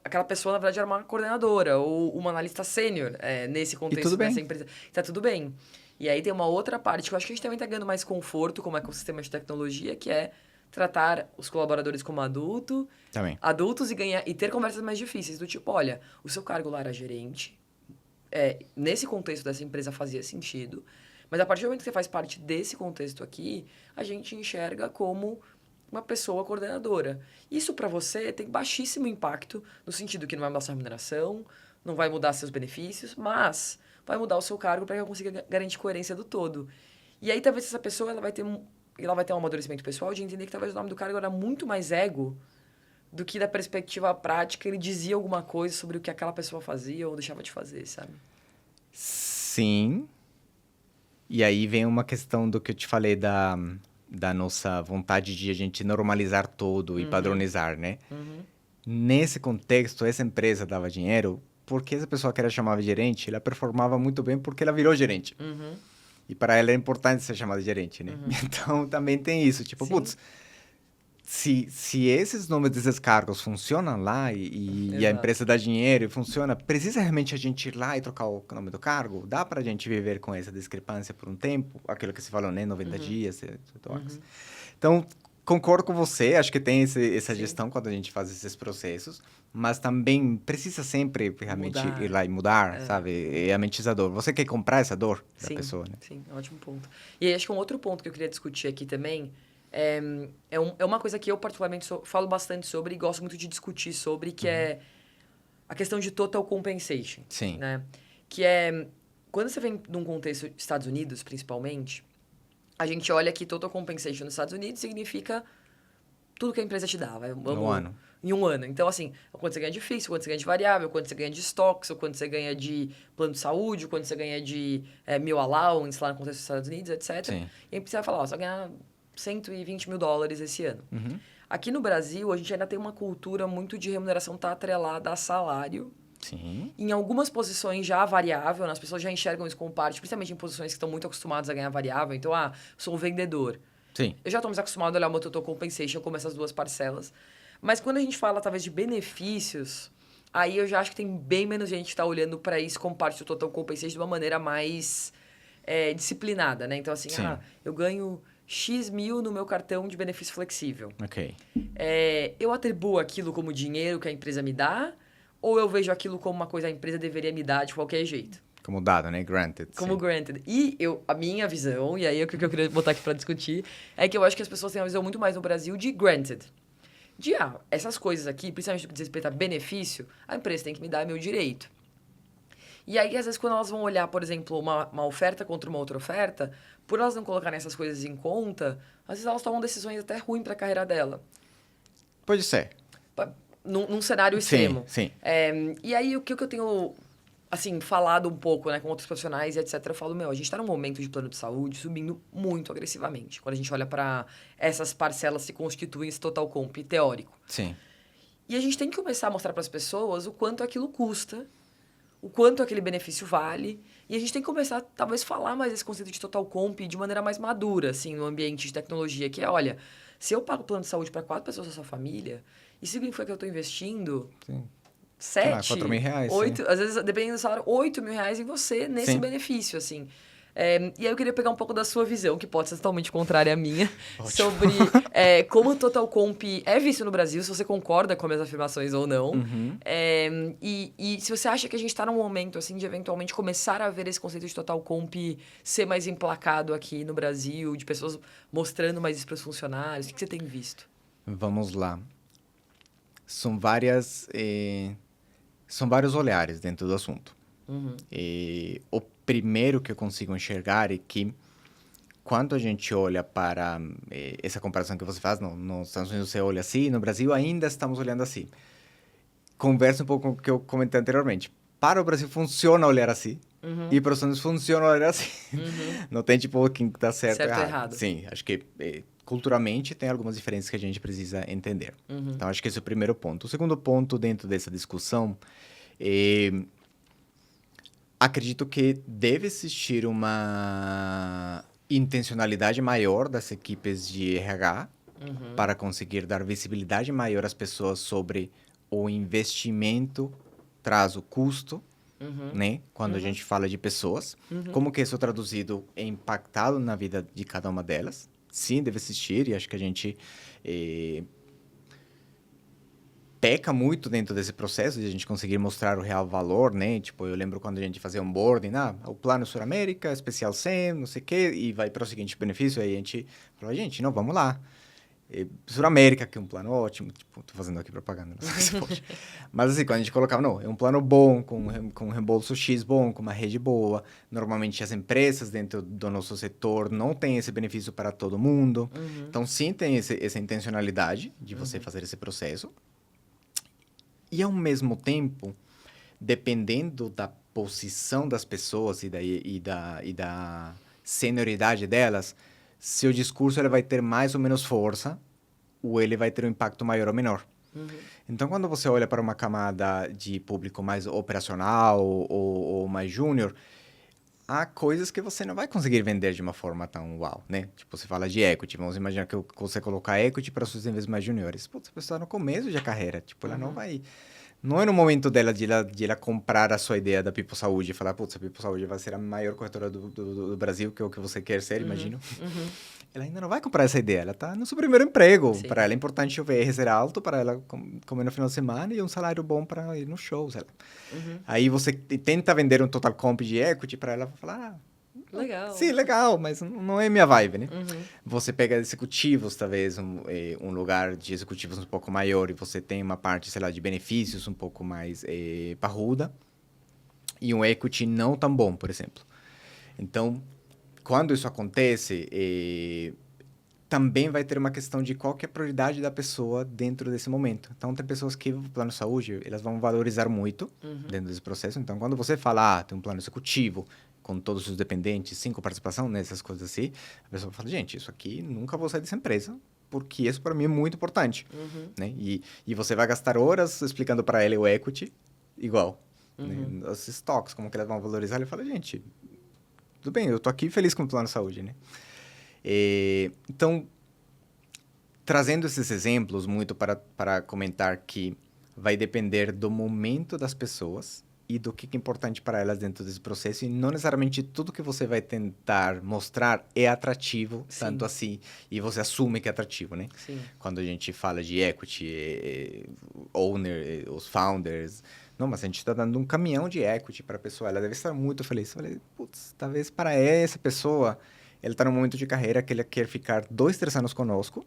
aquela pessoa, na verdade, era uma coordenadora ou uma analista sênior nesse contexto dessa empresa. Tá tudo bem. E aí tem uma outra parte que eu acho que a gente também tá ganhando mais conforto como ecossistema de tecnologia, que é tratar os colaboradores como adultos e ter conversas mais difíceis, do tipo, olha, o seu cargo lá era gerente, nesse contexto dessa empresa fazia sentido, mas a partir do momento que você faz parte desse contexto aqui, a gente enxerga como uma pessoa coordenadora. Isso para você tem baixíssimo impacto, no sentido que não vai mudar sua remuneração, não vai mudar seus benefícios, mas vai mudar o seu cargo para que ela consiga garantir coerência do todo. E aí talvez essa pessoa ela vai ter um amadurecimento pessoal de entender que talvez o nome do cargo era muito mais ego do que da perspectiva prática ele dizia alguma coisa sobre o que aquela pessoa fazia ou deixava de fazer, sabe? Sim. E aí vem uma questão do que eu te falei da nossa vontade de a gente normalizar tudo e padronizar, né? Nesse contexto, essa empresa dava dinheiro porque essa pessoa que era chamada de gerente, ela performava muito bem porque ela virou gerente. E para ela é importante ser chamada de gerente, né? Então, também tem isso. Tipo, putz, se esses nomes desses cargos funcionam lá e a Exato. empresa dá dinheiro e funciona, precisa realmente a gente ir lá e trocar o nome do cargo? Dá pra gente viver com essa discrepância por um tempo? Aquilo que você falou, né? 90 dias, 18 horas. Então, concordo com você, acho que tem essa gestão quando a gente faz esses processos, mas também precisa sempre realmente Mudar. ir lá e mudar, sabe? É a mente da dor. Você quer comprar essa dor da Sim, pessoa, né? sim, ótimo ponto. E aí, acho que um outro ponto que eu queria discutir aqui também é uma coisa que eu particularmente falo bastante sobre e gosto muito de discutir sobre, que é a questão de total compensation. Sim. Né? Que é, quando você vem num contexto dos Estados Unidos, principalmente, a gente olha que total compensation nos Estados Unidos significa tudo que a empresa te dá. No ano. Em um ano. Então, assim, o quanto você ganha de fixo, o quanto você ganha de variável, o quanto você ganha de estoques, o quanto você ganha de plano de saúde, o quanto você ganha de meal allowance lá no contexto dos Estados Unidos, etc. Sim. E aí você vai falar, ó, você vai ganhar $120 mil esse ano. Aqui no Brasil, a gente ainda tem uma cultura muito de remuneração tá atrelada a salário. Sim. Em algumas posições já variável, né? As pessoas já enxergam isso como parte, principalmente em posições que estão muito acostumadas a ganhar variável. Então, sou um vendedor. Sim. Eu já estou mais acostumado a olhar o meu total compensation como essas duas parcelas. Mas quando a gente fala, talvez, de benefícios, aí eu já acho que tem bem menos gente que está olhando para isso como parte do total compensation de uma maneira mais disciplinada, né? Então, assim, Sim. eu ganho X mil no meu cartão de benefício flexível. Ok. Eu atribuo aquilo como dinheiro que a empresa me dá, ou eu vejo aquilo como uma coisa que a empresa deveria me dar de qualquer jeito? Como dado, né? Granted. Como sim. granted. E a minha visão, e aí o que eu queria botar aqui para discutir, é que eu acho que as pessoas têm uma visão muito mais no Brasil de granted. De, essas coisas aqui, principalmente no que diz respeito a benefício, a empresa tem que me dar meu direito. E aí, às vezes, quando elas vão olhar, por exemplo, uma oferta contra uma outra oferta, por elas não colocarem essas coisas em conta, às vezes elas tomam decisões até ruins para a carreira dela. Pode ser. Num cenário extremo. Sim. E aí, o que eu tenho, assim, falado um pouco, né, com outros profissionais e etc., eu falo, a gente está num momento de plano de saúde subindo muito agressivamente. Quando a gente olha para essas parcelas que constituem esse total comp teórico. Sim. E a gente tem que começar a mostrar para as pessoas o quanto aquilo custa, o quanto aquele benefício vale. E a gente tem que começar, talvez, falar mais esse conceito de total comp de maneira mais madura, assim, no ambiente de tecnologia, que é, olha, se eu pago plano de saúde para 4 pessoas da sua família, isso significa que eu estou investindo... Sim. 7, 4 mil reais, 8, às vezes, dependendo do salário, 8 mil reais em você, nesse benefício, assim. E aí eu queria pegar um pouco da sua visão, que pode ser totalmente contrária à minha, sobre como o Total Comp é visto no Brasil, se você concorda com as minhas afirmações ou não. E se você acha que a gente está num momento, assim, de eventualmente começar a ver esse conceito de Total Comp ser mais emplacado aqui no Brasil, de pessoas mostrando mais isso para os funcionários, o que você tem visto? Vamos lá. São vários olhares dentro do assunto. O primeiro que eu consigo enxergar é que quando a gente olha para essa comparação que você faz, nos Estados Unidos você olha assim, no Brasil ainda estamos olhando assim. Conversa um pouco com o que eu comentei anteriormente. Para o Brasil funciona olhar assim, e para os Estados Unidos funciona olhar assim. Não tem tipo quem está certo ou errado. Sim, acho que culturalmente tem algumas diferenças que a gente precisa entender. Então acho que esse é o primeiro ponto. O segundo ponto dentro dessa discussão acredito que deve existir uma intencionalidade maior das equipes de RH para conseguir dar visibilidade maior às pessoas sobre o investimento traz o custo, né? Quando a gente fala de pessoas. Como que isso é traduzido é impactado na vida de cada uma delas. Sim, deve existir, e acho que a gente peca muito dentro desse processo de a gente conseguir mostrar o real valor, né? Tipo, eu lembro quando a gente fazia onboarding, o plano Sul-América, especial 100, não sei o quê, e vai para o seguinte benefício, aí a gente falou, gente, não, vamos lá. Sul-América, que é um plano ótimo, tipo, tô fazendo aqui propaganda, não sei se pode. Mas assim, quando a gente colocava, não, é um plano bom, com um reembolso X bom, com uma rede boa. Normalmente as empresas dentro do nosso setor não têm esse benefício para todo mundo. Então, sim, tem essa intencionalidade de você fazer esse processo. E, ao mesmo tempo, dependendo da posição das pessoas e da senioridade delas, seu discurso ele vai ter mais ou menos força, ou ele vai ter um impacto maior ou menor. Então, quando você olha para uma camada de público mais operacional ou mais júnior, há coisas que você não vai conseguir vender de uma forma tão uau, né? Tipo, você fala de equity, vamos imaginar que você colocar equity para seus investimentos mais juniores. Putz, a pessoa está no começo da carreira, tipo, ela não vai... Não é no momento dela de ela comprar a sua ideia da People Saúde e falar, putz, a People Saúde vai ser a maior corretora do Brasil, que é o que você quer ser, imagino. Ela ainda não vai comprar essa ideia, ela está no seu primeiro emprego. Para ela é importante o VR ser alto, para ela comer no final de semana e um salário bom para ir no show, sei lá. Aí você tenta vender um total comp de equity para ela falar, legal. Sim, legal, mas não é minha vibe, né? Você pega executivos, talvez, um lugar de executivos um pouco maior e você tem uma parte, sei lá, de benefícios um pouco mais parruda e um equity não tão bom, por exemplo. Então, quando isso acontece, também vai ter uma questão de qual que é a prioridade da pessoa dentro desse momento. Então, tem pessoas que o plano de saúde, elas vão valorizar muito dentro desse processo. Então, quando você fala, tem um plano executivo, com todos os dependentes, 5 participação, nessas coisas assim, a pessoa fala, gente, isso aqui nunca vou sair dessa empresa, porque isso para mim é muito importante, né? E você vai gastar horas explicando para ela o equity, igual, né? Os stocks, como que elas vão valorizar, ele fala, gente, tudo bem, eu tô aqui feliz com o plano de saúde, né? Então, trazendo esses exemplos muito para comentar que vai depender do momento das pessoas, e do que é importante para elas dentro desse processo, e não necessariamente tudo que você vai tentar mostrar é atrativo, tanto assim, e você assume que é atrativo, né? Sim. Quando a gente fala de equity, owner, os founders, não, mas a gente está dando um caminhão de equity para a pessoa, ela deve estar muito feliz. Eu falei, putz, talvez para essa pessoa, ela está num momento de carreira que ela quer ficar 2, 3 anos conosco,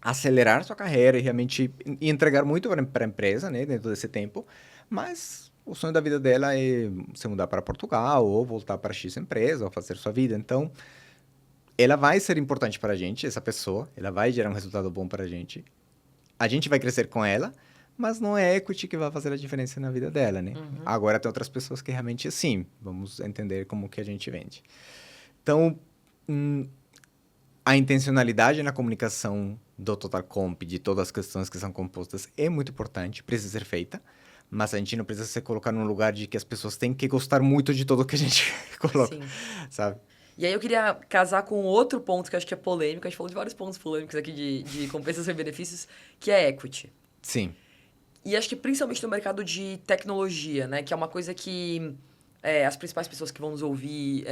acelerar sua carreira e realmente entregar muito para a empresa, né, dentro desse tempo, mas o sonho da vida dela é se mudar para Portugal ou voltar para X empresa ou fazer sua vida. Então, ela vai ser importante para a gente, essa pessoa. Ela vai gerar um resultado bom para a gente. A gente vai crescer com ela, mas não é equity que vai fazer a diferença na vida dela, né? Agora, tem outras pessoas que realmente, sim, vamos entender como que a gente vende. Então, a intencionalidade na comunicação do Total Comp, de todas as questões que são compostas, é muito importante, precisa ser feita. Mas a gente não precisa se colocar num lugar de que as pessoas têm que gostar muito de tudo que a gente coloca, sabe? E aí eu queria casar com outro ponto que eu acho que é polêmico. A gente falou de vários pontos polêmicos aqui de compensação e benefícios, que é equity. Sim. E acho que principalmente no mercado de tecnologia, né? Que é uma coisa que as principais pessoas que vão nos ouvir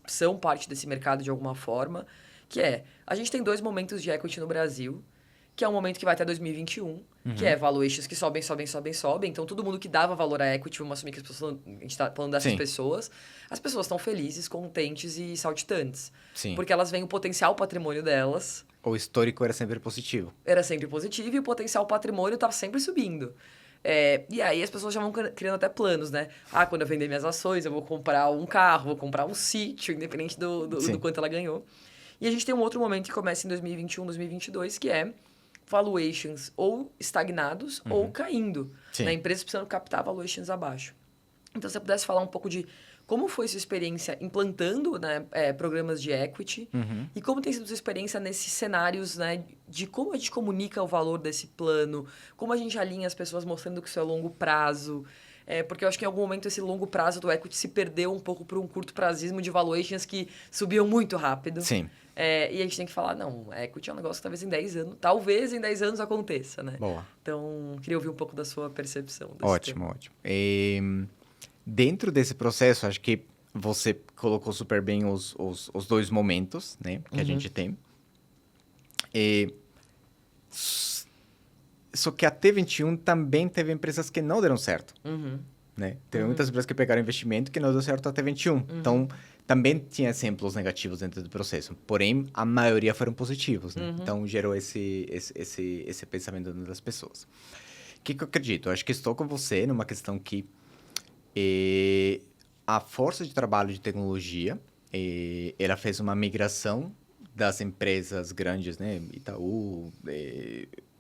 são parte desse mercado de alguma forma. Que a gente tem 2 momentos de equity no Brasil, que é um momento que vai até 2021, que é valuations que sobem. Então, todo mundo que dava valor à equity, vamos assumir que as pessoas, a gente está falando dessas pessoas, as pessoas estão felizes, contentes e saltitantes. Sim. Porque elas veem o potencial patrimônio delas. O histórico era sempre positivo. Era sempre positivo e o potencial patrimônio estava sempre subindo. E aí as pessoas já vão criando até planos, né? Quando eu vender minhas ações, eu vou comprar um carro, vou comprar um sítio, independente do quanto ela ganhou. E a gente tem um outro momento que começa em 2021, 2022, que é valuations ou estagnados ou caindo. Né? Empresas precisando captar valuations abaixo. Então, se você pudesse falar um pouco de como foi sua experiência implantando, né, programas de equity e como tem sido sua experiência nesses cenários, né, de como a gente comunica o valor desse plano, como a gente alinha as pessoas mostrando que isso é longo prazo. Porque eu acho que em algum momento esse longo prazo do equity se perdeu um pouco por um curto prazismo de valuations que subiam muito rápido. Sim. E a gente tem que falar, não, equity é um negócio que talvez em 10 anos aconteça, né? Boa. Então, queria ouvir um pouco da sua percepção desse Ótimo. Dentro desse processo, acho que você colocou super bem os 2 momentos, né, que a gente tem. Só que a T21 também teve empresas que não deram certo. Né? Teve muitas empresas que pegaram investimento que não deu certo a T21. Então, também tinha exemplos negativos dentro do processo. Porém, a maioria foram positivos. Né? Então, gerou esse pensamento das pessoas. O que eu acredito? Eu acho que estou com você numa questão que a força de trabalho de tecnologia, ela fez uma migração das empresas grandes, né? Itaú,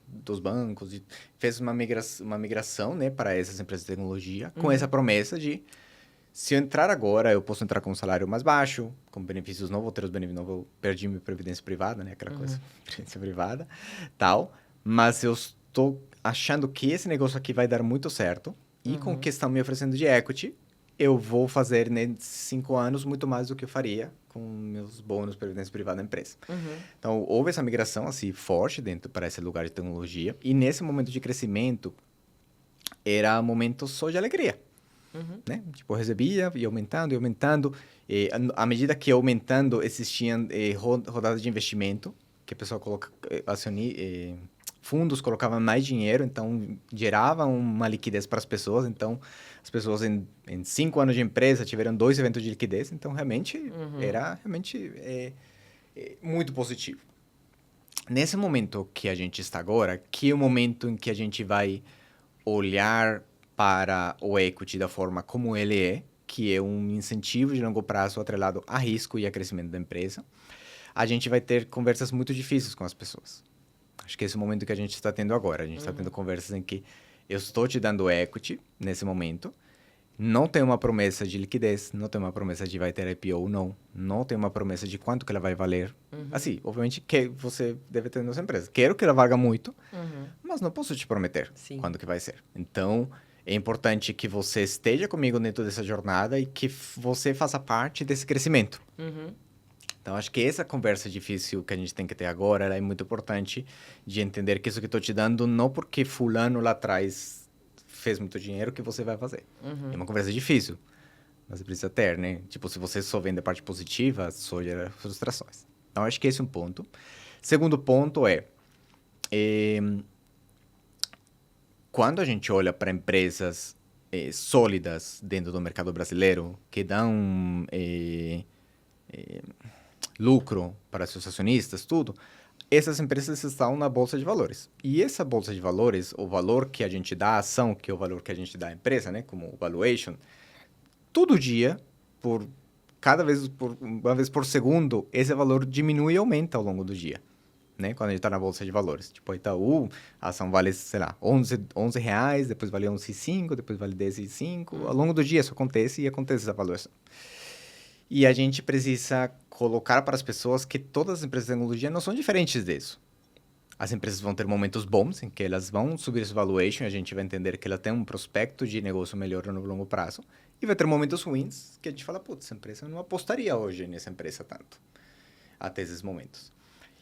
dos bancos, fez uma migração, né, para essas empresas de tecnologia, com essa promessa de, se eu entrar agora, eu posso entrar com um salário mais baixo, com benefícios não vou ter os benefícios, não vou perder minha previdência privada, né, aquela coisa, previdência privada, tal, mas eu estou achando que esse negócio aqui vai dar muito certo, e com o que estão me oferecendo de equity, eu vou fazer nesses 5 anos muito mais do que eu faria com meus bônus de previdência privada da empresa. Então, houve essa migração assim forte dentro para esse lugar de tecnologia. E nesse momento de crescimento, era um momento só de alegria. Né? Tipo, eu recebia, ia aumentando, e à medida que ia aumentando, existiam rodadas de investimento, que a pessoa fundos colocavam mais dinheiro, então gerava uma liquidez para as pessoas. Então, as pessoas em 5 anos de empresa tiveram 2 eventos de liquidez, então realmente era muito positivo. Nesse momento que a gente está agora, que é o momento em que a gente vai olhar para o equity da forma como ele é, que é um incentivo de longo prazo atrelado a risco e a crescimento da empresa, a gente vai ter conversas muito difíceis com as pessoas. Acho que esse é o momento que a gente está tendo agora. A gente está tendo conversas em que eu estou te dando equity nesse momento, não tem uma promessa de liquidez, não tem uma promessa de vai ter IPO ou não tem uma promessa de quanto que ela vai valer. Assim, obviamente que você deve ter na sua empresa. Quero que ela valga muito, mas não posso te prometer quando que vai ser. Então, é importante que você esteja comigo dentro dessa jornada e que você faça parte desse crescimento. Então, acho que essa conversa difícil que a gente tem que ter agora, ela é muito importante de entender que isso que estou te dando, não porque fulano lá atrás fez muito dinheiro que você vai fazer. É uma conversa difícil, mas você precisa ter, né? Tipo, se você só vende a parte positiva, só gera frustrações. Então, acho que esse é um ponto. Segundo ponto quando a gente olha para empresas sólidas dentro do mercado brasileiro, que dão lucro para seus acionistas, tudo, essas empresas estão na Bolsa de Valores. E essa Bolsa de Valores, o valor que a gente dá à ação, que é o valor que a gente dá à empresa, né, como valuation, todo dia, uma vez por segundo, esse valor diminui e aumenta ao longo do dia. Né? Quando a gente está na Bolsa de Valores. Tipo, a Itaú, a ação vale, sei lá, 11 reais, depois vale 11,5, depois vale 10,5. Ao longo do dia isso acontece essa avaliação. E a gente precisa colocar para as pessoas que todas as empresas de tecnologia não são diferentes disso. As empresas vão ter momentos bons em que elas vão subir esse valuation, a gente vai entender que ela tem um prospecto de negócio melhor no longo prazo. E vai ter momentos ruins que a gente fala, putz, essa empresa eu não apostaria hoje nessa empresa tanto. Até esses momentos.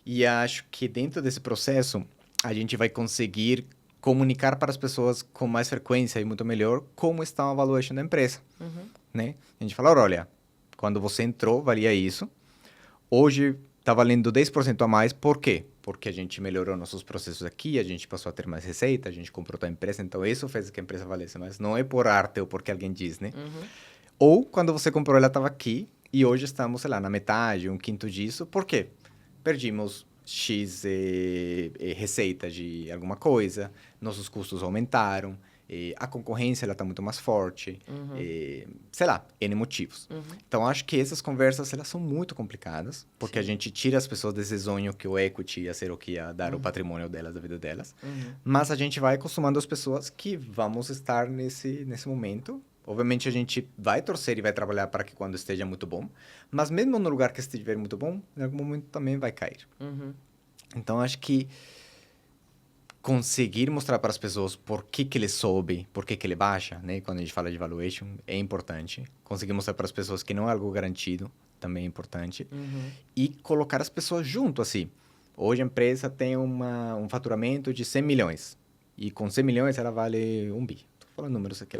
E acho que dentro desse processo, a gente vai conseguir comunicar para as pessoas com mais frequência e muito melhor como está a valuation da empresa. Né? A gente fala, olha, quando você entrou, valia isso. Hoje está valendo 10% a mais. Por quê? Porque a gente melhorou nossos processos aqui, a gente passou a ter mais receita, a gente comprou a empresa, então isso fez que a empresa valesse mais. Não é por arte ou porque alguém diz, né? Ou quando você comprou, ela estava aqui e hoje estamos, sei lá, na metade, 1/5 disso. Por quê? Perdimos X receita de alguma coisa, nossos custos aumentaram, a concorrência está muito mais forte, sei lá, N motivos. Então, acho que essas conversas elas são muito complicadas, porque a gente tira as pessoas desse sonho que o equity ia ser o que ia dar o patrimônio delas, da vida delas, mas a gente vai acostumando as pessoas que vamos estar nesse momento. Obviamente, a gente vai torcer e vai trabalhar para que quando esteja muito bom, mas mesmo no lugar que estiver muito bom, em algum momento também vai cair. Então, acho que conseguir mostrar para as pessoas por que ele sobe, por que ele baixa, né? Quando a gente fala de valuation, é importante. Conseguir mostrar para as pessoas que não é algo garantido, também é importante. E colocar as pessoas junto, assim. Hoje a empresa tem um faturamento de 100 milhões. E com 100 milhões ela vale 1 bi. Estou falando números aqui,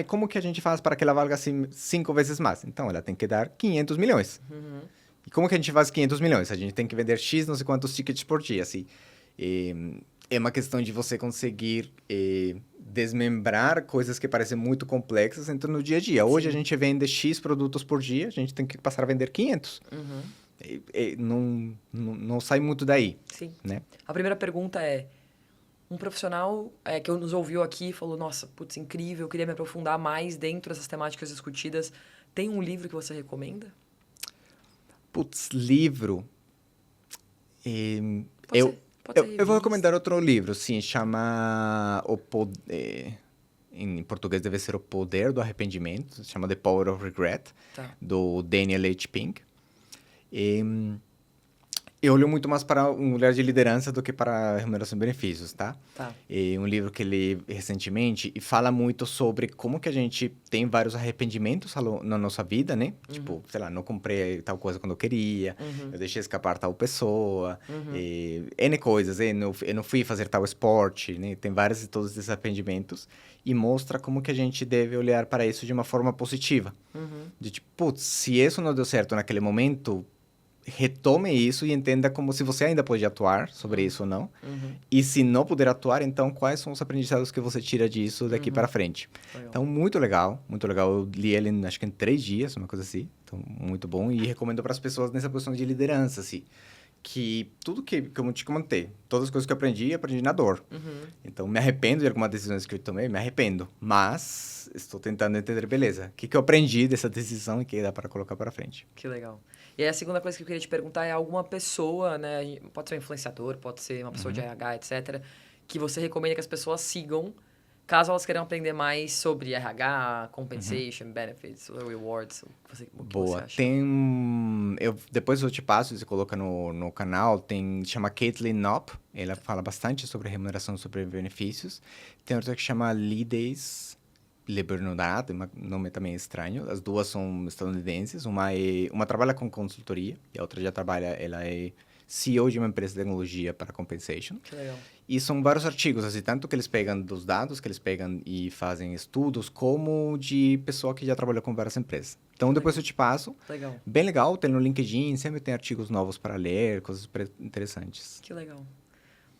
e como que a gente faz para que ela valga assim 5 vezes mais? Então, ela tem que dar 500 milhões. E como que a gente faz 500 milhões? A gente tem que vender X, não sei quantos tickets por dia, assim. É uma questão de você conseguir desmembrar coisas que parecem muito complexas dentro no dia a dia. Hoje a gente vende X produtos por dia, a gente tem que passar a vender 500. Não sai muito daí. Sim. Né? A primeira pergunta é, um profissional que nos ouviu aqui falou, nossa, putz, incrível, eu queria me aprofundar mais dentro dessas temáticas discutidas. Tem um livro que você recomenda? Putz, livro... Pode ser eu vou recomendar outro livro, sim, chama em português deve ser O Poder do Arrependimento, chama The Power of Regret, do Daniel H. Pink. Eu olho muito mais para um olhar de liderança do que para remuneração e benefícios, tá? Tá. E um livro que eu li recentemente e fala muito sobre como que a gente tem vários arrependimentos na nossa vida, né? Tipo, sei lá, não comprei tal coisa quando eu queria, eu deixei escapar tal pessoa, N coisas, eu não fui fazer tal esporte, né? Tem vários de todos esses arrependimentos e mostra como que a gente deve olhar para isso de uma forma positiva. De tipo, putz, se isso não deu certo naquele momento, retome isso e entenda como se você ainda pode atuar sobre isso ou não. E se não puder atuar, então quais são os aprendizados que você tira disso daqui para frente. Legal. Então, muito legal, muito legal. Eu li ele, acho que em 3 dias, uma coisa assim. Então, muito bom. E recomendo para as pessoas nessa posição de liderança, assim. Que tudo que eu te comentei, todas as coisas que eu aprendi na dor. Então, me arrependo de algumas decisões que eu tomei, me arrependo. Mas estou tentando entender, beleza, o que eu aprendi dessa decisão e que dá para colocar para frente. Que legal. E aí a segunda coisa que eu queria te perguntar é alguma pessoa, né? Pode ser um influenciador, pode ser uma pessoa de RH, etc. Que você recomenda que as pessoas sigam, caso elas queiram aprender mais sobre RH, compensation, benefits, rewards, o que você Boa. acha? Depois eu te passo, você coloca no canal, chama Caitlin Knopp, ela fala bastante sobre remuneração, sobre benefícios. Tem outra que chama Lides Libernudade, um nome também estranho. As duas são estadunidenses, uma trabalha com consultoria e a outra ela é CEO de uma empresa de tecnologia para compensation. Que legal. E são vários artigos, assim, tanto que eles pegam dos dados, que eles pegam e fazem estudos, como de pessoa que já trabalhou com várias empresas. Então, depois eu te passo. Legal. Bem legal, tem no LinkedIn, sempre tem artigos novos para ler, coisas interessantes. Que legal.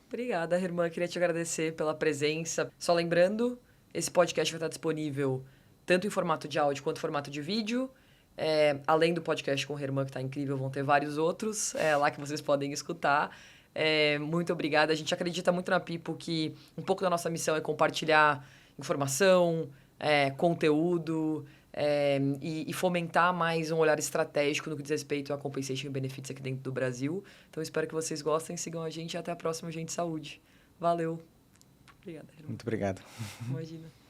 Obrigada, irmã. Queria te agradecer pela presença. Só lembrando, esse podcast vai estar disponível tanto em formato de áudio quanto em formato de vídeo. Além do podcast com o Herman, que está incrível, vão ter vários outros lá que vocês podem escutar. Muito obrigada. A gente acredita muito na Pipo que um pouco da nossa missão é compartilhar informação, conteúdo e fomentar mais um olhar estratégico no que diz respeito a compensation e benefits aqui dentro do Brasil. Então, espero que vocês gostem, sigam a gente e até a próxima, Gente Saúde. Valeu. Obrigada, Herman. Muito obrigado. Imagina.